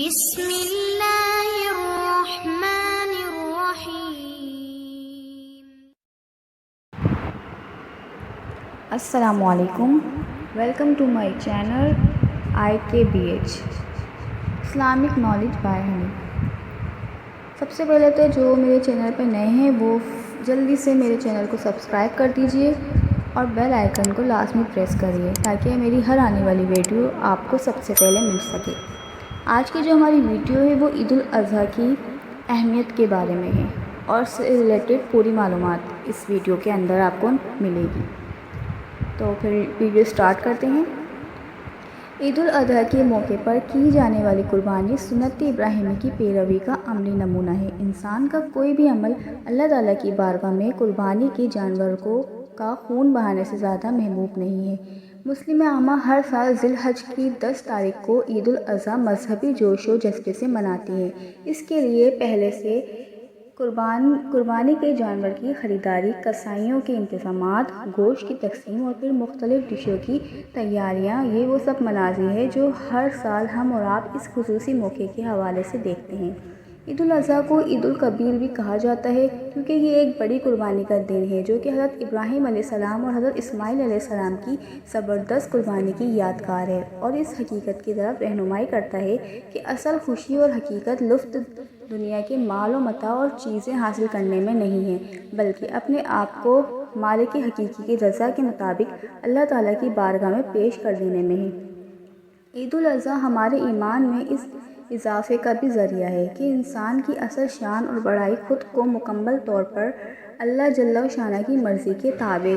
بسم اللہ الرحمن الرحیم۔ السلام علیکم، welcome to my channel IKBH Islamic knowledge by Honey. سب سے پہلے تو جو میرے چینل پہ نئے ہیں وہ جلدی سے میرے چینل کو سبسکرائب کر دیجئے اور بیل آئیکن کو لازمی پریس کریے تاکہ میری ہر آنے والی ویڈیو آپ کو سب سے پہلے مل سکے۔ آج کی جو ہماری ویڈیو ہے وہ عید الاضحیٰ کی اہمیت کے بارے میں ہے اور اس سے ریلیٹڈ پوری معلومات اس ویڈیو کے اندر آپ کو ملے گی۔ تو پھر ویڈیو سٹارٹ کرتے ہیں۔ عید الاضحیٰ کے موقع پر کی جانے والی قربانی سنت ابراہیمی کی پیروی کا عملی نمونہ ہے۔ انسان کا کوئی بھی عمل اللہ تعالیٰ کی بارگاہ میں قربانی کے جانور کا خون بہانے سے زیادہ محبوب نہیں ہے۔ مسلم عامہ ہر سال ذی الحج کی 10 تاریخ کو عید الاضحیٰ مذہبی جوش و جذبے سے مناتی ہے۔ اس کے لیے پہلے سے قربانی کے جانور کی خریداری، کسائیوں کے انتظامات، گوشت کی تقسیم اور پھر مختلف ڈشوں کی تیاریاں، یہ وہ سب مناظر ہیں جو ہر سال ہم اور آپ اس خصوصی موقع کے حوالے سے دیکھتے ہیں۔ عید الاضحیٰ کو عید الکبیر بھی کہا جاتا ہے کیونکہ یہ ایک بڑی قربانی کا دن ہے جو کہ حضرت ابراہیم علیہ السلام اور حضرت اسماعیل علیہ السلام کی زبردست قربانی کی یادگار ہے اور اس حقیقت کی طرف رہنمائی کرتا ہے کہ اصل خوشی اور حقیقت لطف دنیا کے مال و متاع اور چیزیں حاصل کرنے میں نہیں ہے بلکہ اپنے آپ کو مالک حقیقی کی رضا کے مطابق اللہ تعالیٰ کی بارگاہ میں پیش کر دینے میں ہے۔ عید الاضحیٰ ہمارے ایمان میں اس اضافے کا بھی ذریعہ ہے کہ انسان کی اصل شان اور بڑائی خود کو مکمل طور پر اللہ جل شانہ کی مرضی کے تابع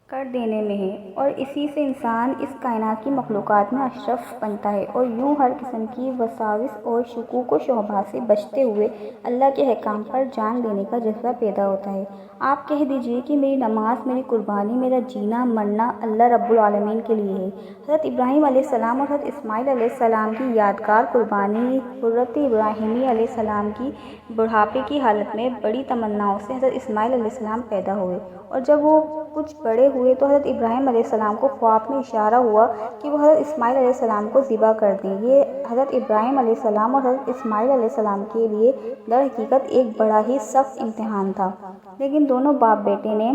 کر دینے میں ہے اور اسی سے انسان اس کائنات کی مخلوقات میں اشرف بنتا ہے اور یوں ہر قسم کی وساوس اور شکوک و شبہات سے بچتے ہوئے اللہ کے احکام پر جان دینے کا جذبہ پیدا ہوتا ہے۔ آپ کہہ دیجئے کہ میری نماز، میری قربانی، میرا جینا مرنا اللہ رب العالمین کے لیے ہے۔ حضرت ابراہیم علیہ السلام اور حضرت اسماعیل علیہ السلام کی یادگار قربانی حضرت ابراہیم علیہ السلام کی بڑھاپے کی حالت میں بڑی تمناؤں سے حضرت اسماعیل علیہ السلام پیدا ہوئے اور جب وہ کچھ بڑے ہوئے تو حضرت ابراہیم علیہ السلام کو خواب میں اشارہ ہوا کہ وہ حضرت اسماعیل علیہ السلام کو ذبح کر دیں۔ یہ حضرت ابراہیم علیہ السلام اور حضرت اسماعیل علیہ السلام کے لیے در حقیقت ایک بڑا ہی سخت امتحان تھا، لیکن دونوں باپ بیٹے نے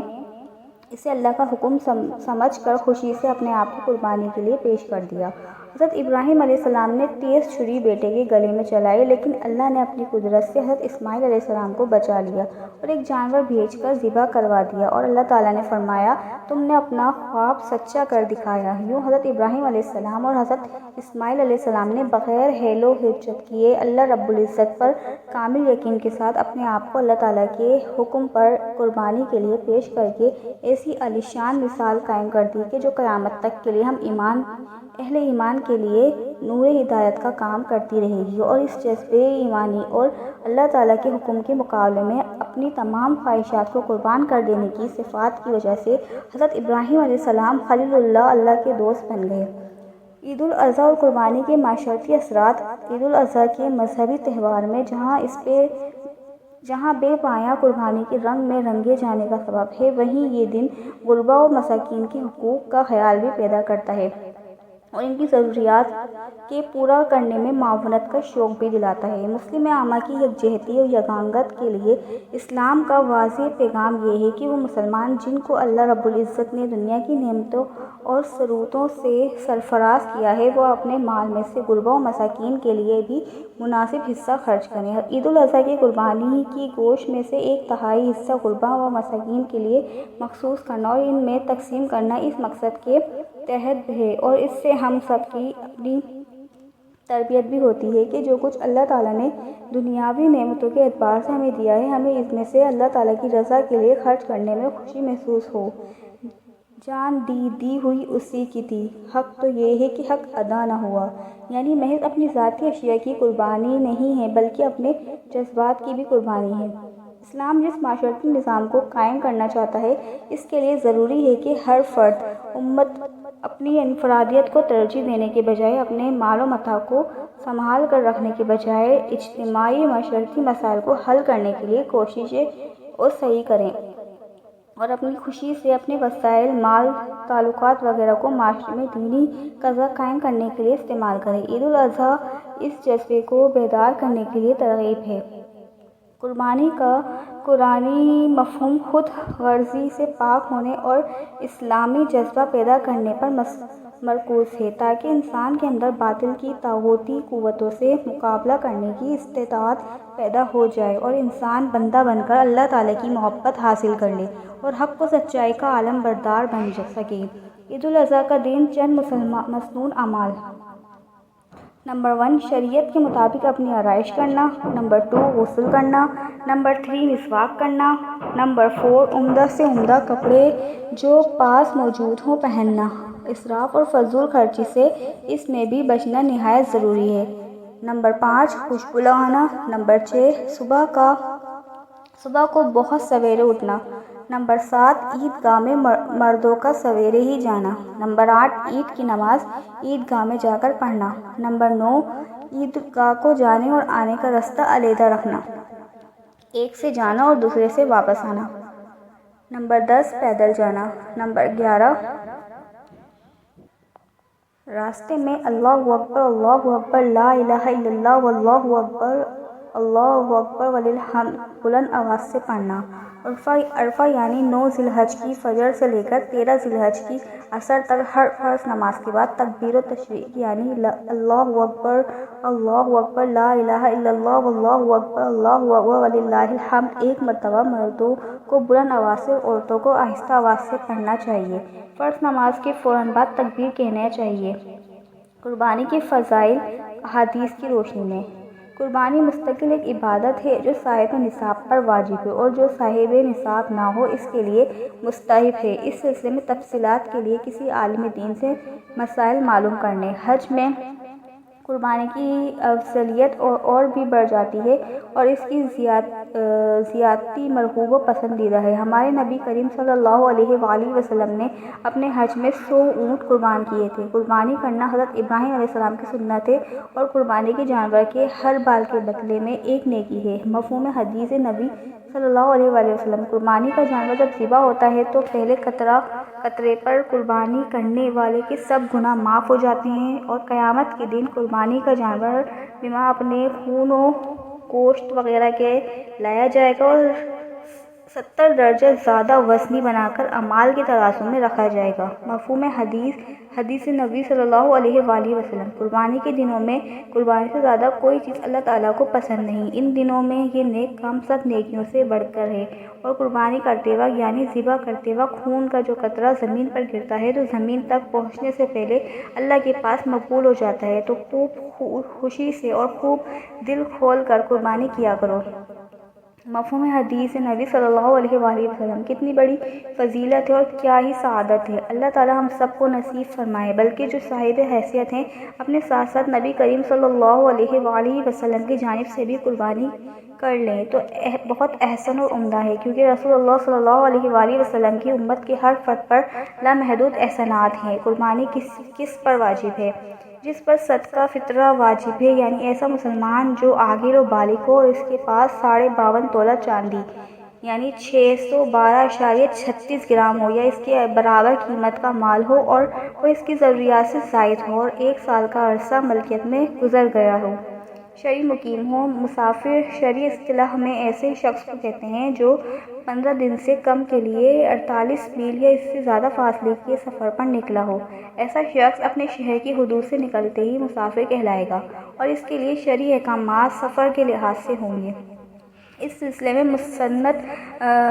اسے اللہ کا حکم سمجھ کر خوشی سے اپنے آپ کو قربانی کے لیے پیش کر دیا۔ حضرت ابراہیم علیہ السلام نے تیز چھری بیٹے کے گلے میں چلائی لیکن اللہ نے اپنی قدرت سے حضرت اسماعیل علیہ السلام کو بچا لیا اور ایک جانور بھیج کر ذبح کروا دیا اور اللہ تعالیٰ نے فرمایا تم نے اپنا خواب سچا کر دکھایا۔ یوں حضرت ابراہیم علیہ السلام اور حضرت اسماعیل علیہ السلام نے بغیر حیل و حجت کیے اللہ رب العزت پر کامل یقین کے ساتھ اپنے آپ کو اللہ تعالیٰ کے حکم پر قربانی کے لیے پیش کر کے ایسی عالیشان مثال قائم کر دی کہ جو قیامت تک کے لیے اہل ایمان کے لیے نور ہدایت کا کام کرتی رہے گی اور اس جذبے ایمانی اور اللہ تعالیٰ کے حکم کے مقابلے میں اپنی تمام خواہشات کو قربان کر دینے کی صفات کی وجہ سے حضرت ابراہیم علیہ السلام خلیل اللہ کے دوست بن گئے۔ عید الاضحیٰ اور قربانی کے معاشرتی اثرات۔ عید الاضحیٰ کے مذہبی تہوار میں جہاں بے پایاں قربانی کے رنگ میں رنگے جانے کا سبب ہے وہیں یہ دن غربا و مساکین کے حقوق کا خیال بھی پیدا کرتا ہے اور ان کی ضروریات کے پورا کرنے میں معاونت کا شوق بھی دلاتا ہے۔ مسلم عامہ کی یکجہتی اور یگانگت کے لیے اسلام کا واضح پیغام یہ ہے کہ وہ مسلمان جن کو اللہ رب العزت نے دنیا کی نعمتوں اور ثروتوں سے سرفراز کیا ہے وہ اپنے مال میں سے غربا و مساکین کے لیے بھی مناسب حصہ خرچ کریں۔ عید الاضحیٰ کی قربانی کی گوشت میں سے 1/3 حصہ غربا و مساکین کے لیے مخصوص کرنا اور ان میں تقسیم کرنا اس مقصد کے تحت ہے اور اس سے ہم سب کی اپنی تربیت بھی ہوتی ہے کہ جو کچھ اللہ تعالیٰ نے دنیاوی نعمتوں کے اعتبار سے ہمیں دیا ہے ہمیں اس میں سے اللہ تعالیٰ کی رضا کے لیے خرچ کرنے میں خوشی محسوس ہو۔ جان دی ہوئی اسی کی تھی، حق تو یہ ہے کہ حق ادا نہ ہوا، یعنی محض اپنی ذاتی اشیاء کی قربانی نہیں ہے بلکہ اپنے جذبات کی بھی قربانی ہے۔ اسلام جس معاشرتی نظام کو قائم کرنا چاہتا ہے اس کے لیے ضروری ہے کہ ہر فرد امت اپنی انفرادیت کو ترجیح دینے کے بجائے اپنے مال و متاع کو سنبھال کر رکھنے کے بجائے اجتماعی معاشرتی مسائل کو حل کرنے کے لیے کوششیں اور سعی کریں اور اپنی خوشی سے اپنے وسائل مال تعلقات وغیرہ کو معاشرے میں دینی قضا قائم کرنے کے لیے استعمال کریں۔ عید الاضحیٰ اس جذبے کو بیدار کرنے کے لیے ترغیب ہے۔ قربانی کا قرآنی مفہوم خود غرضی سے پاک ہونے اور اسلامی جذبہ پیدا کرنے پر مرکوز ہے، تاکہ انسان کے اندر باطل کی طاغوتی قوتوں سے مقابلہ کرنے کی استطاعت پیدا ہو جائے اور انسان بندہ بن کر اللہ تعالیٰ کی محبت حاصل کر لے اور حق و سچائی کا علم بردار بن سکے۔ عید الاضحیٰ کا دن چند مسنون اعمال: نمبر 1 شریعت کے مطابق اپنی آرائش کرنا، نمبر 2 غسل کرنا، نمبر 3 مسواک کرنا، نمبر 4 عمدہ سے عمدہ کپڑے جو پاس موجود ہوں پہننا۔ اسراف اور فضول خرچی سے اس میں بھی بچنا نہایت ضروری ہے۔ نمبر 5 خوشبو لگانا، نمبر 6 صبح کو بہت سویرے اٹھنا، نمبر 7 عیدگاہ میں مردوں کا سویرے ہی جانا، نمبر 8 عید کی نماز عیدگاہ میں جا کر پڑھنا، نمبر 9 عیدگاہ کو جانے اور آنے کا راستہ علیحدہ رکھنا، ایک سے جانا اور دوسرے سے واپس آنا، نمبر 10 پیدل جانا، نمبر 11 راستے میں اللہ اکبر لا الہ الا اللہ واللہ اکبر وللحمد بلند آواز سے پڑھنا۔ عرفہ یعنی 9 ذی الحج کی فجر سے لے کر 13 ذی الحج کی عصر تک ہر فرض نماز کے بعد تکبیر و تشریق یعنی اللہ اکبر لا الہ الا اللہ واللہ اکبر وللہ الحمد ایک مرتبہ مردوں کو بلند آواز سے اور عورتوں کو آہستہ آواز سے پڑھنا چاہیے۔ فرض نماز کے فوراً بعد تکبیر کہنا چاہیے۔ قربانی کے فضائل احادیث کی روشنی میں: قربانی مستقل ایک عبادت ہے جو صاحب نصاب پر واجب ہے اور جو صاحب نصاب نہ ہو اس کے لیے مستحب ہے۔ اس سلسلے میں تفصیلات کے لیے کسی عالم دین سے مسائل معلوم کرنے۔ حج میں قربانی کی افضلیت اور بھی بڑھ جاتی ہے اور اس کی زیادتی مرغوب و پسندیدہ ہے۔ ہمارے نبی کریم صلی اللہ علیہ وآلہ وسلم نے اپنے حج میں 100 اونٹ قربان کیے تھے۔ قربانی کرنا حضرت ابراہیم علیہ السلام کی سنت ہے اور قربانی کے جانور کے ہر بال کے بدلے میں ایک نیکی ہے۔ مفہوم حدیث نبی صلی اللہ علیہ وآلہ وسلم: قربانی کا جانور جب ذبح ہوتا ہے تو پہلے قطرے پر قربانی کرنے والے کے سب گناہ معاف ہو جاتے ہیں اور قیامت کے دن قربانی کا جانور بما اپنے خون و گوشت وغیرہ کے لایا جائے گا اور 70 درجہ زیادہ وزنی بنا کر اعمال کے ترازو میں رکھا جائے گا۔ مفہوم حدیث نبی صلی اللہ علیہ وآلہ وسلم: قربانی کے دنوں میں قربانی سے زیادہ کوئی چیز اللہ تعالیٰ کو پسند نہیں۔ ان دنوں میں یہ نیک کام سب نیکیوں سے بڑھ کر ہے اور قربانی کرتے وقت یعنی ذبح کرتے وقت خون کا جو قطرہ زمین پر گرتا ہے تو زمین تک پہنچنے سے پہلے اللہ کے پاس مقبول ہو جاتا ہے، تو خوب خوشی سے اور خوب دل کھول کر قربانی کیا کرو۔ مفہوم حدیث نبی صلی اللہ علیہ وآلہ وسلم: کتنی بڑی فضیلت ہے اور کیا ہی سعادت ہے، اللہ تعالیٰ ہم سب کو نصیب فرمائے۔ بلکہ جو صاحب حیثیت ہیں اپنے ساتھ ساتھ نبی کریم صلی اللہ علیہ وآلہ وسلم کی جانب سے بھی قربانی کر لیں تو بہت احسن اور عمدہ ہے، کیونکہ رسول اللہ صلی اللہ علیہ وآلہ وسلم کی امت کے ہر فرد پر لامحدود احسانات ہیں۔ قربانی کس پر واجب ہے؟ جس پر صدقہ فطرہ واجب ہے، یعنی ایسا مسلمان جو عاقل و بالغ ہو اور اس کے پاس 52.5 تولہ چاندی یعنی 612.36 گرام ہو یا اس کے برابر قیمت کا مال ہو اور وہ اس کی ضروریات سے زائد ہو اور 1 سال کا عرصہ ملکیت میں گزر گیا ہو۔ شرعی مقیم ہو۔ مسافر شرعی اصطلاح میں ایسے شخص کو کہتے ہیں جو 15 دن سے کم کے لیے 48 میل یا اس سے زیادہ فاصلے کے سفر پر نکلا ہو۔ ایسا شخص اپنے شہر کی حدود سے نکلتے ہی مسافر کہلائے گا اور اس کے لیے شرعی احکامات سفر کے لحاظ سے ہوں گے۔ اس سلسلے میں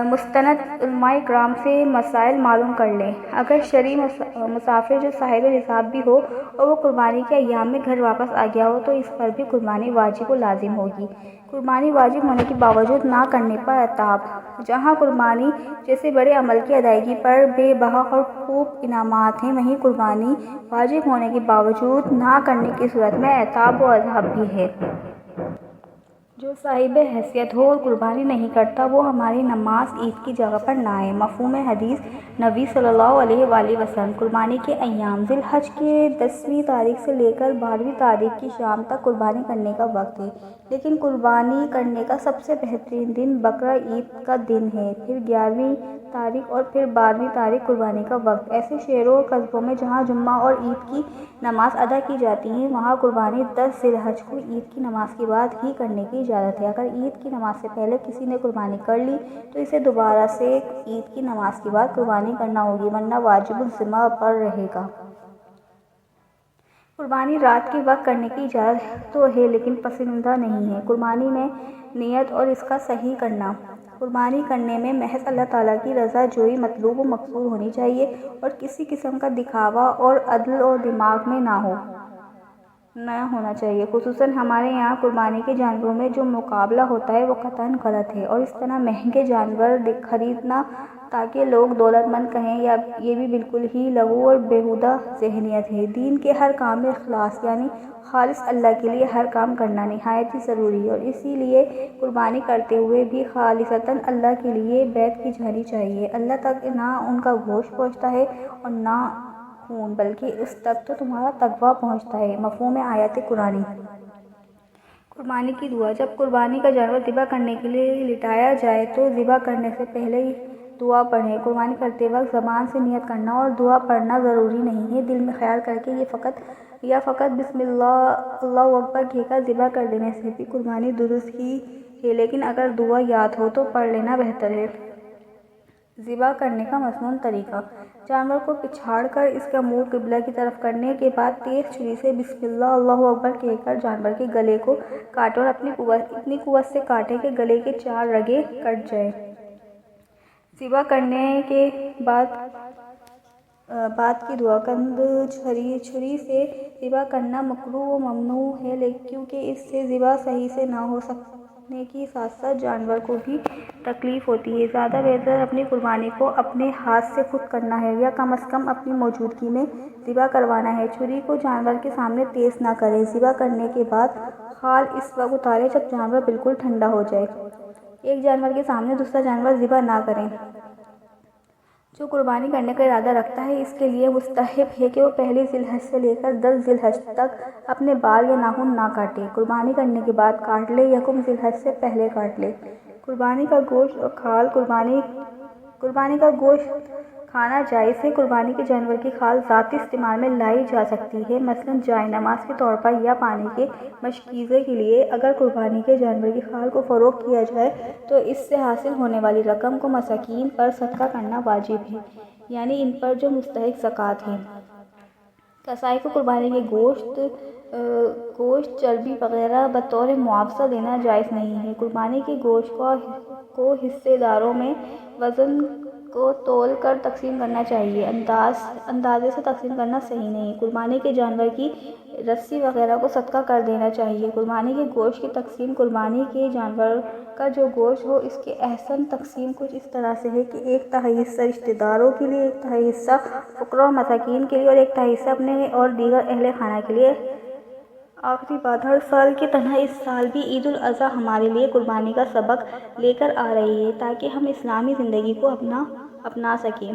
مستند علماء کرام سے مسائل معلوم کر لیں۔ اگر شرعی مسافر جو صاحب نصاب بھی ہو اور وہ قربانی کے ایام میں گھر واپس آ گیا ہو تو اس پر بھی قربانی واجب و لازم ہوگی۔ قربانی واجب ہونے کے باوجود نہ کرنے پر عتاب: جہاں قربانی جیسے بڑے عمل کی ادائیگی پر بے بہا اور خوب انعامات ہیں، وہیں قربانی واجب ہونے کے باوجود نہ کرنے کی صورت میں عتاب و عذاب بھی ہے۔ جو صاحب حیثیت ہو اور قربانی نہیں کرتا وہ ہماری نماز عید کی جگہ پر نہ آئے۔ مفہوم حدیث نبی صلی اللہ علیہ وآلہ وسلم: قربانی کے ایام ذی الحج کے 10ویں تاریخ سے لے کر 12ویں تاریخ کی شام تک قربانی کرنے کا وقت ہے، لیکن قربانی کرنے کا سب سے بہترین دن بقرہ عید کا دن ہے، پھر 11ویں تاریخ اور پھر 12ویں تاریخ قربانی کا وقت۔ ایسے شہروں اور قصبوں میں جہاں جمعہ اور عید کی نماز ادا کی جاتی ہے وہاں قربانی 10 ذی الحجہ کو عید کی نماز کے بعد ہی کرنے کی اجازت ہے۔ اگر عید کی نماز سے پہلے کسی نے قربانی کر لی تو اسے دوبارہ سے عید کی نماز کے بعد قربانی کرنا ہوگی ورنہ واجب الذمہ پر رہے گا۔ قربانی رات کے وقت کرنے کی اجازت تو ہے لیکن پسندیدہ نہیں ہے۔ قربانی میں نیت اور اس کا صحیح کرنا۔ قربانی کرنے میں محض اللہ تعالیٰ کی رضا جوئی مطلوب و مقصود ہونی چاہیے اور کسی قسم کا دکھاوا اور عدل و دماغ میں نہ ہونا چاہیے۔ خصوصاً ہمارے یہاں قربانی کے جانوروں میں جو مقابلہ ہوتا ہے وہ قطعاً غلط ہے اور اس طرح مہنگے جانور خریدنا تاکہ لوگ دولت مند کہیں یہ بھی بالکل ہی لغو اور بیہودہ ذہنیت ہے۔ دین کے ہر کام میں اخلاص یعنی خالص اللہ کے لیے ہر کام کرنا نہایت ہی ضروری ہے اور اسی لیے قربانی کرتے ہوئے بھی خالصتاً اللہ کے لیے بیعت کی جانی چاہیے۔ اللہ تک نہ ان کا گوشت پہنچتا ہے اور نہ خون بلکہ اس تک تو تمہارا تقویٰ پہنچتا ہے۔ مفہوم آیت قرآنی۔ قربانی کی دعا۔ جب قربانی کا جانور ذبح کرنے کے لیے لٹایا جائے تو ذبح کرنے سے پہلے دعا پڑھیں۔ قربانی کرتے وقت زبان سے نیت کرنا اور دعا پڑھنا ضروری نہیں ہے۔ دل میں خیال کر کے یا فقط بسم اللہ اللہ اکبر کہہ کر ذبح کر دینے سے بھی قربانی درست ہی ہے لیکن اگر دعا یاد ہو تو پڑھ لینا بہتر ہے۔ ذبح کرنے کا مسنون طریقہ۔ جانور کو پچھاڑ کر اس کا منہ قبلہ کی طرف کرنے کے بعد تیز چھری سے بسم اللہ اللہ اکبر کہہ کر جانور کے گلے کو کاٹیں اور اتنی قوت سے کاٹیں کہ گلے کے 4 رگیں کٹ جائیں۔ ذبح کرنے کے بعد کی دعا۔ کند چھری سے ذبح کرنا مکروہ و ممنوع ہے کیونکہ اس سے ذبح صحیح سے نہ ہو سکنے کے ساتھ ساتھ جانور کو بھی تکلیف ہوتی ہے۔ زیادہ بہتر اپنی قربانی کو اپنے ہاتھ سے خود کرنا ہے یا کم از کم اپنی موجودگی میں ذبح کروانا ہے۔ چھری کو جانور کے سامنے تیز نہ کریں۔ ذبح کرنے کے بعد کھال اس وقت اتاریں جب جانور بالکل ٹھنڈا ہو جائے۔ ایک جانور کے سامنے دوسرا جانور ذبح نہ کریں۔ جو قربانی کرنے کا ارادہ رکھتا ہے اس کے لیے مستحب ہے کہ وہ پہلی ذی الحجہ سے لے کر 10 ذی الحجہ تک اپنے بال یا ناخن نہ کاٹے۔ قربانی کرنے کے بعد کاٹ لے یا یکم ذی الحجہ سے پہلے کاٹ لے۔ قربانی کا گوشت اور کھال۔ قربانی کا گوشت کھانا جائز ہے۔ قربانی کے جانور کی کھال ذاتی استعمال میں لائی جا سکتی ہے مثلاً جائے نماز کے طور پر یا پانی کے مشکیزے کے لیے۔ اگر قربانی کے جانور کی کھال کو فروخت کیا جائے تو اس سے حاصل ہونے والی رقم کو مساکین پر صدقہ کرنا واجب ہے یعنی ان پر جو مستحق زکوٰۃ ہیں۔ کسائی کو قربانی کے گوشت چربی وغیرہ بطور معاوضہ دینا جائز نہیں ہے۔ قربانی کے گوشت کو حصے داروں میں وزن کو تول کر تقسیم کرنا چاہیے۔ اندازے سے تقسیم کرنا صحیح نہیں ہے۔ قربانی کے جانور کی رسی وغیرہ کو صدقہ کر دینا چاہیے۔ قربانی کے گوشت کی تقسیم۔ قربانی کے جانور کا جو گوشت ہو اس کی احسن تقسیم کچھ اس طرح سے ہے کہ 1/3 حصہ رشتہ داروں کے لیے، 1/3 حصہ فقراء اور مساکین کے لیے اور 1/3 حصہ اپنے اور دیگر اہل خانہ کے لیے۔ آخری بات، ہر سال کی طرح اس سال بھی عید الاضحیٰ ہمارے لیے قربانی کا سبق لے کر آ رہی ہے تاکہ ہم اسلامی زندگی کو اپنا سکیں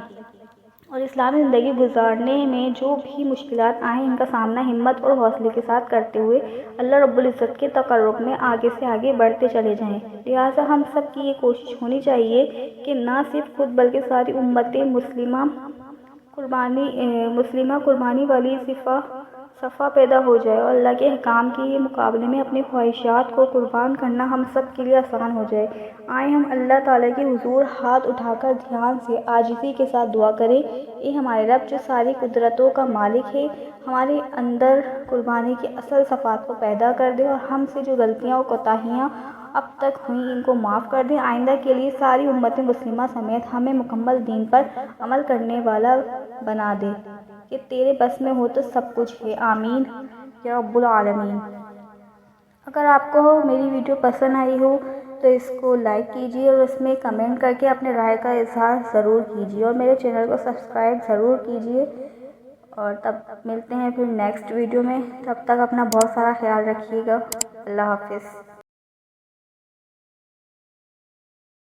اور اسلامی زندگی گزارنے میں جو بھی مشکلات آئیں ان کا سامنا ہمت اور حوصلے کے ساتھ کرتے ہوئے اللہ رب العزت کے تقرب میں آگے سے آگے بڑھتے چلے جائیں۔ لہٰذا ہم سب کی یہ کوشش ہونی چاہیے کہ نہ صرف خود بلکہ ساری امت مسلمہ قربانی والی صفحہ پیدا ہو جائے اور اللہ کے احکام کے مقابلے میں اپنی خواہشات کو قربان کرنا ہم سب کے لیے آسان ہو جائے۔ آئیں ہم اللہ تعالیٰ کے حضور ہاتھ اٹھا کر دھیان سے عاجزی کے ساتھ دعا کریں۔ اے ہمارے رب جو ساری قدرتوں کا مالک ہے، ہمارے اندر قربانی کی اصل صفات کو پیدا کر دے اور ہم سے جو غلطیاں اور کوتاہیاں اب تک ہوئیں ان کو معاف کر دے۔ آئندہ کے لیے ساری امت مسلمہ سمیت ہمیں مکمل دین پر عمل کرنے والا بنا دے کہ تیرے بس میں ہو تو سب کچھ ہے۔ آمین یا رب العالمین۔ اگر آپ کو میری ویڈیو پسند آئی ہو تو اس کو لائک کیجیے اور اس میں کمنٹ کر کے اپنے رائے کا اظہار ضرور کیجیے اور میرے چینل کو سبسکرائب ضرور کیجیے اور تب ملتے ہیں پھر نیکسٹ ویڈیو میں۔ تب تک اپنا بہت سارا خیال رکھیے گا۔ اللہ حافظ۔